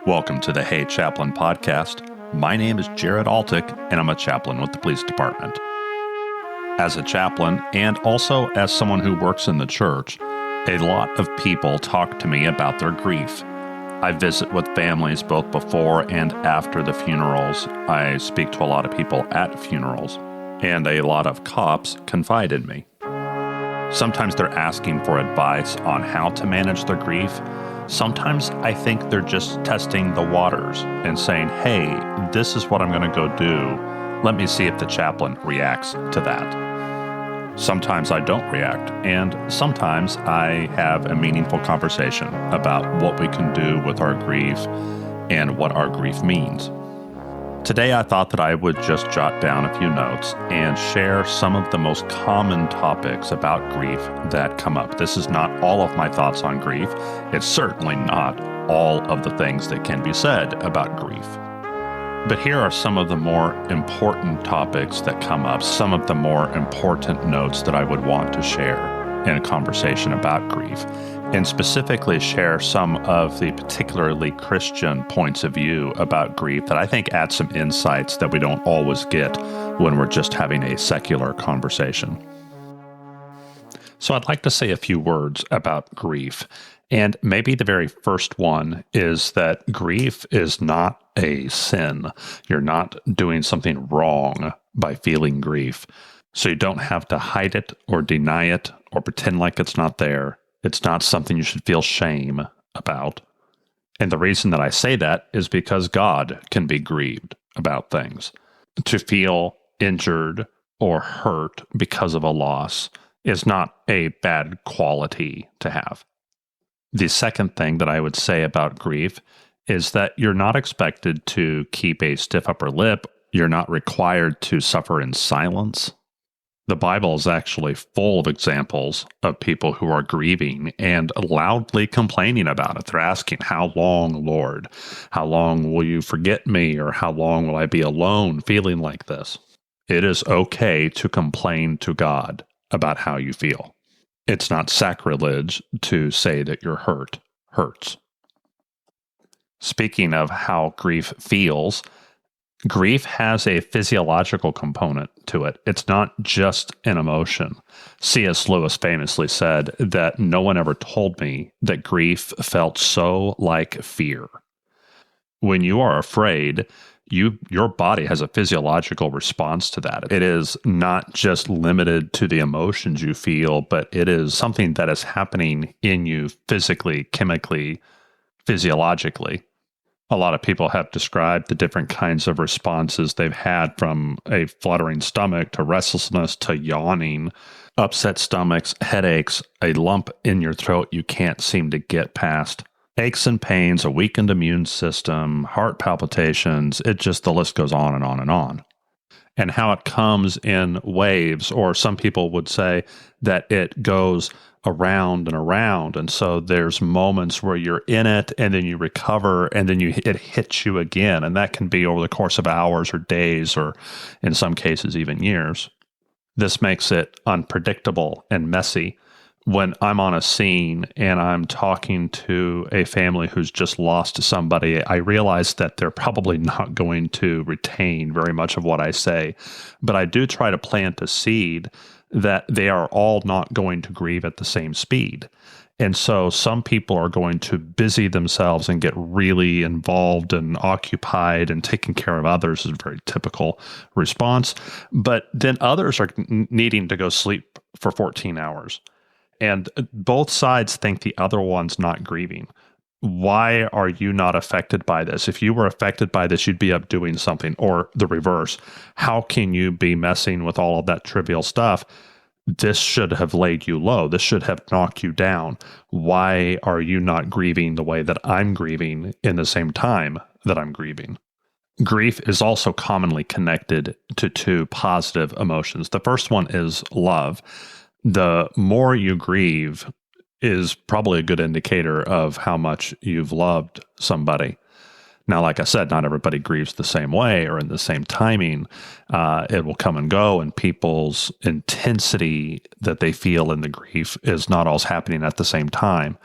Welcome to the Hey Chaplain podcast. My name is Jared Altick, and I'm a chaplain with the police department. As a chaplain, and also as someone who works in the church, a lot of people talk to me about their grief. I visit with families both before and after the funerals. I speak to a lot of people at funerals, and a lot of cops confide in me. Sometimes they're asking for advice on how to manage their grief. Sometimes I think they're just testing the waters and saying, hey, this is what I'm going to go do. Let me see if the chaplain reacts to that. Sometimes I don't react, and sometimes I have a meaningful conversation about what we can do with our grief and what our grief means. Today I thought that I would just jot down a few notes and share some of the most common topics about grief that come up. This is not all of my thoughts on grief. It's certainly not all of the things that can be said about grief. But here are some of the more important topics that come up, some of the more important notes that I would want to share in a conversation about grief, and specifically share some of the particularly Christian points of view about grief that I think add some insights that we don't always get when we're just having a secular conversation. So I'd like to say a few words about grief. And maybe the very first one is that grief is not a sin. You're not doing something wrong by feeling grief. So you don't have to hide it or deny it or pretend like it's not there. It's not something you should feel shame about. And the reason that I say that is because God can be grieved about things. To feel injured or hurt because of a loss is not a bad quality to have. The second thing that I would say about grief is that you're not expected to keep a stiff upper lip. You're not required to suffer in silence. The Bible is actually full of examples of people who are grieving and loudly complaining about it. They're asking, how long, Lord? How long will you forget me? Or how long will I be alone feeling like this? It is okay to complain to God about how you feel. It's not sacrilege to say that your hurt hurts. Speaking of how grief feels, grief has a physiological component to it. It's not just an emotion. C.S. Lewis famously said that no one ever told me that grief felt so like fear. When you are afraid, your body has a physiological response to that. It is not just limited to the emotions you feel, but it is something that is happening in you physically, chemically, physiologically. A lot of people have described the different kinds of responses they've had, from a fluttering stomach to restlessness to yawning, upset stomachs, headaches, a lump in your throat you can't seem to get past, aches and pains, a weakened immune system, heart palpitations. The list goes on and on and on. And how it comes in waves, or some people would say that it goes around and around. And so there's moments where you're in it and then you recover and then it hits you again. And that can be over the course of hours or days, or in some cases, even years. This makes it unpredictable and messy. When I'm on a scene and I'm talking to a family who's just lost somebody, I realize that they're probably not going to retain very much of what I say. But I do try to plant a seed that they are all not going to grieve at the same speed. And so some people are going to busy themselves and get really involved and occupied, and taking care of others is a very typical response. But then others are needing to go sleep for 14 hours. And both sides think the other one's not grieving. Why are you not affected by this? If you were affected by this, you'd be up doing something, or the reverse. How can you be messing with all of that trivial stuff? This should have laid you low. This should have knocked you down. Why are you not grieving the way that I'm grieving in the same time that I'm grieving? Grief is also commonly connected to two positive emotions. The first one is love. The more you grieve is probably a good indicator of how much you've loved somebody. Now, like I said, not everybody grieves the same way or in the same timing. It will come and go, and people's intensity that they feel in the grief is not always happening at the same time.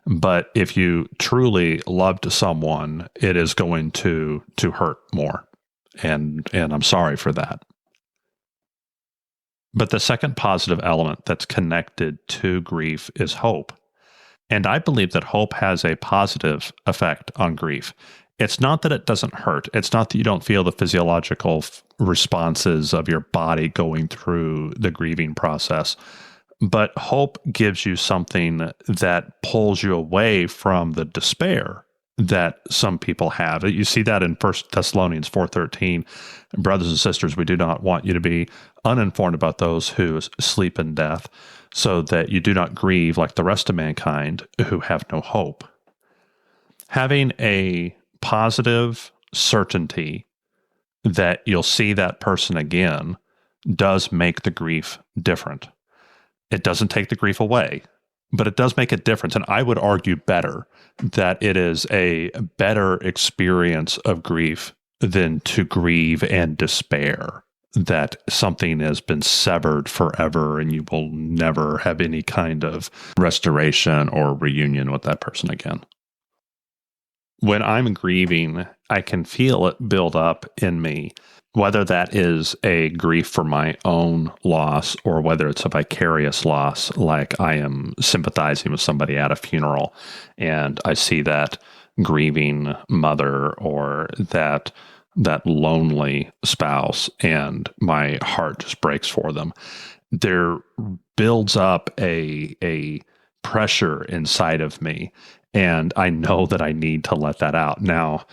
But if you truly loved someone, it is going to hurt more. And I'm sorry for that. But the second positive element that's connected to grief is hope. And I believe that hope has a positive effect on grief. It's not that it doesn't hurt. It's not that you don't feel the physiological responses of your body going through the grieving process. But hope gives you something that pulls you away from the despair that some people have. You see that in 1 Thessalonians 4:13. Brothers and sisters, we do not want you to be uninformed about those who sleep in death, so that you do not grieve like the rest of mankind who have no hope. Having a positive certainty that you'll see that person again does make the grief different. It doesn't take the grief away, but it does make a difference. And I would argue better that it is a better experience of grief than to grieve and despair that something has been severed forever and you will never have any kind of restoration or reunion with that person again. When I'm grieving, I can feel it build up in me, whether that is a grief for my own loss or whether it's a vicarious loss, like I am sympathizing with somebody at a funeral and I see that grieving mother or that lonely spouse and my heart just breaks for them. There builds up a pressure inside of me, and I know that I need to let that out. Now,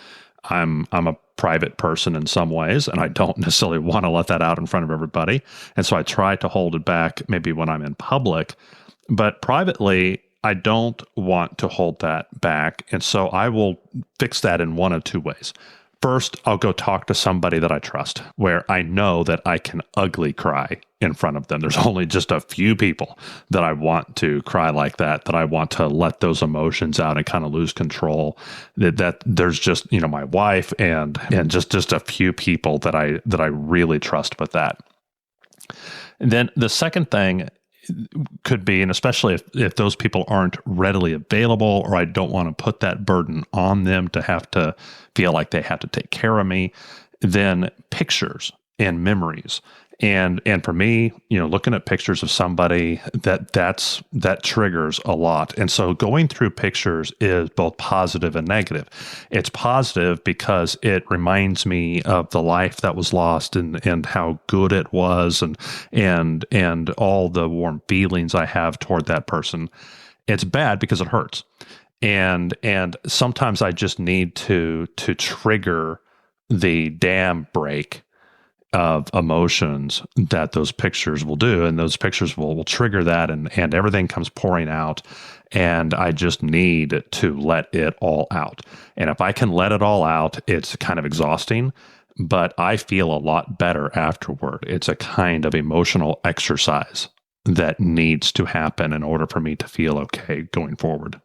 I'm a private person in some ways, and I don't necessarily want to let that out in front of everybody. And so I try to hold it back maybe when I'm in public, but privately, I don't want to hold that back. And so I will fix that in one of two ways. First, I'll go talk to somebody that I trust, where I know that I can ugly cry in front of them. There's only just a few people that I want to cry like that I want to let those emotions out and kind of lose control. That there's just, my wife and just a few people that I really trust with that. And then the second thing could be, and especially if those people aren't readily available, or I don't want to put that burden on them to have to feel like they have to take care of me, then pictures and memories. And for me, looking at pictures of somebody that triggers a lot. And so going through pictures is both positive and negative. It's positive because it reminds me of the life that was lost and how good it was and all the warm feelings I have toward that person. It's bad because it hurts. And sometimes I just need to trigger the dam break of emotions that those pictures will do. And those pictures will trigger that and everything comes pouring out. And I just need to let it all out. And if I can let it all out, it's kind of exhausting, but I feel a lot better afterward. It's a kind of emotional exercise that needs to happen in order for me to feel okay going forward.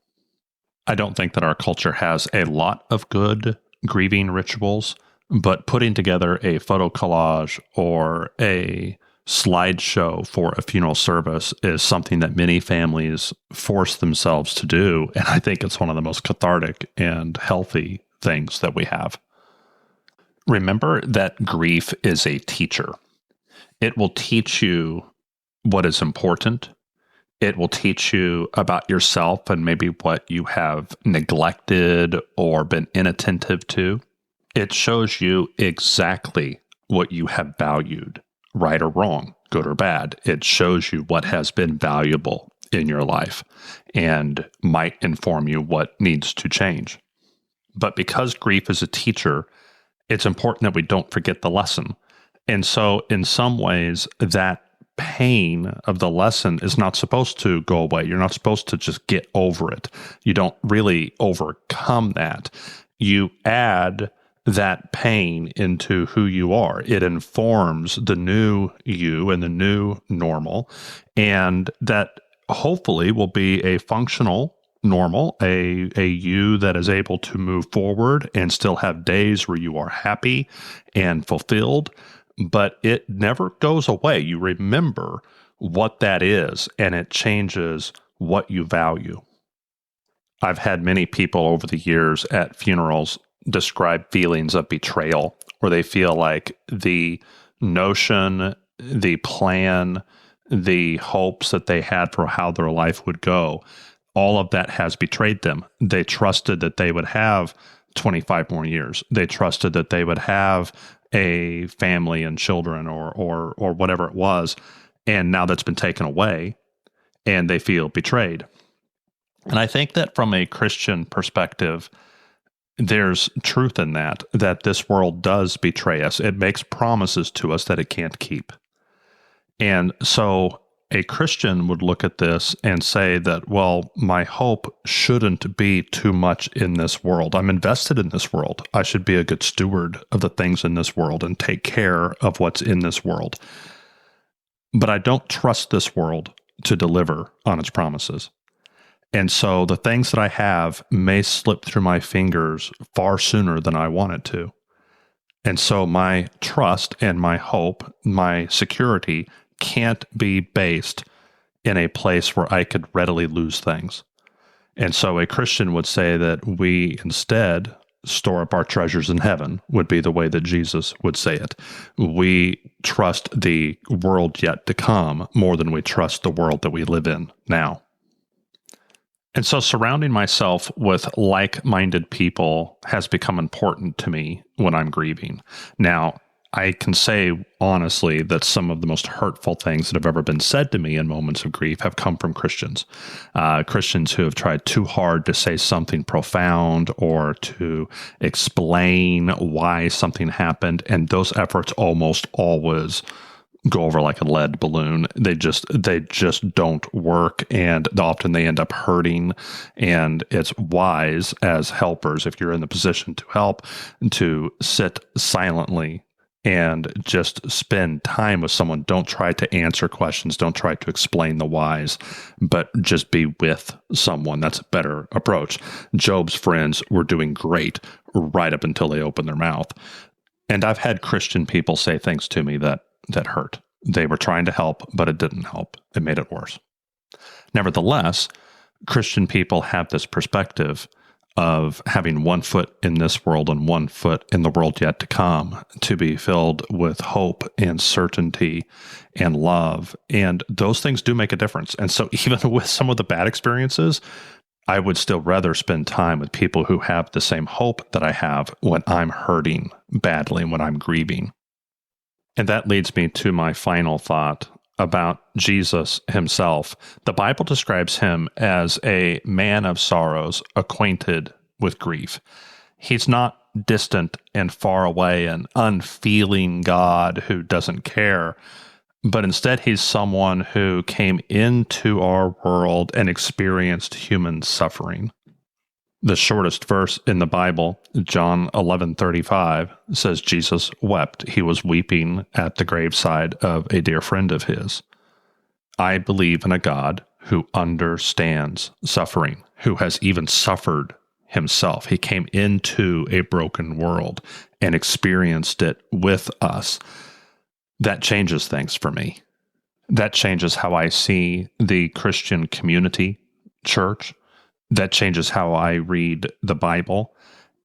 I don't think that our culture has a lot of good grieving rituals, but putting together a photo collage or a slideshow for a funeral service is something that many families force themselves to do. And I think it's one of the most cathartic and healthy things that we have. Remember that grief is a teacher. It will teach you what is important. It will teach you about yourself and maybe what you have neglected or been inattentive to. It shows you exactly what you have valued, right or wrong, good or bad. It shows you what has been valuable in your life and might inform you what needs to change. But because grief is a teacher, it's important that we don't forget the lesson. And so in some ways, that pain of the lesson is not supposed to go away. You're not supposed to just get over it. You don't really overcome that. You add that pain into who you are. It informs the new you and the new normal, and that hopefully will be a functional normal, a you that is able to move forward and still have days where you are happy and fulfilled, but it never goes away. You remember what that is, and it changes what you value. I've had many people over the years at funerals describe feelings of betrayal, where they feel like the notion, the plan, the hopes that they had for how their life would go, all of that has betrayed them. They trusted that they would have 25 more years. They trusted that they would have a family and children or whatever it was, and now that's been taken away, and they feel betrayed. And I think that from a Christian perspective, there's truth in that this world does betray us. It makes promises to us that it can't keep. And so a Christian would look at this and say that, well, my hope shouldn't be too much in this world. I'm invested in this world. I should be a good steward of the things in this world and take care of what's in this world. But I don't trust this world to deliver on its promises. And so the things that I have may slip through my fingers far sooner than I want it to. And so my trust and my hope, my security can't be based in a place where I could readily lose things. And so a Christian would say that we instead store up our treasures in heaven, would be the way that Jesus would say it. We trust the world yet to come more than we trust the world that we live in now. And so surrounding myself with like-minded people has become important to me when I'm grieving. Now, I can say honestly that some of the most hurtful things that have ever been said to me in moments of grief have come from Christians. Christians who have tried too hard to say something profound or to explain why something happened, and those efforts almost always go over like a lead balloon. They just don't work, and often they end up hurting. And it's wise as helpers, if you're in the position to help, to sit silently and just spend time with someone. Don't try to answer questions. Don't try to explain the whys, but just be with someone. That's a better approach. Job's friends were doing great right up until they opened their mouth. And I've had Christian people say things to me that hurt. They were trying to help, but it didn't help. It made it worse. Nevertheless, Christian people have this perspective of having one foot in this world and one foot in the world yet to come, to be filled with hope and certainty and love. And those things do make a difference. And so even with some of the bad experiences, I would still rather spend time with people who have the same hope that I have when I'm hurting badly and when I'm grieving. And that leads me to my final thought about Jesus himself. The Bible describes him as a man of sorrows, acquainted with grief. He's not distant and far away, an unfeeling God who doesn't care, but instead he's someone who came into our world and experienced human suffering. The shortest verse in the Bible, John 11:35, says Jesus wept. He was weeping at the graveside of a dear friend of his. I believe in a God who understands suffering, who has even suffered himself. He came into a broken world and experienced it with us. That changes things for me. That changes how I see the Christian community, church. That changes how I read the Bible.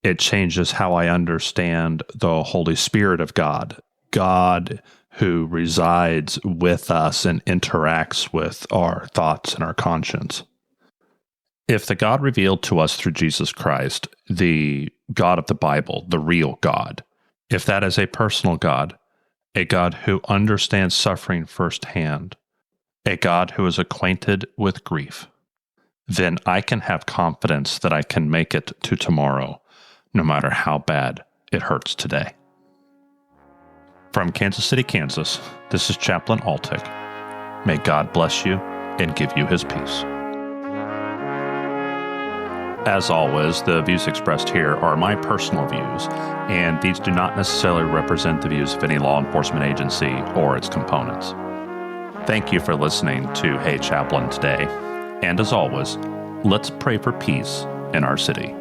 It changes how I understand the Holy Spirit of God, God who resides with us and interacts with our thoughts and our conscience. If the God revealed to us through Jesus Christ, the God of the Bible, the real God, if that is a personal God, a God who understands suffering firsthand, a God who is acquainted with grief, then I can have confidence that I can make it to tomorrow, no matter how bad it hurts today. From Kansas City, Kansas, this is Chaplain Altick. May God bless you and give you his peace. As always, the views expressed here are my personal views, and these do not necessarily represent the views of any law enforcement agency or its components. Thank you for listening to Hey Chaplain today. And as always, let's pray for peace in our city.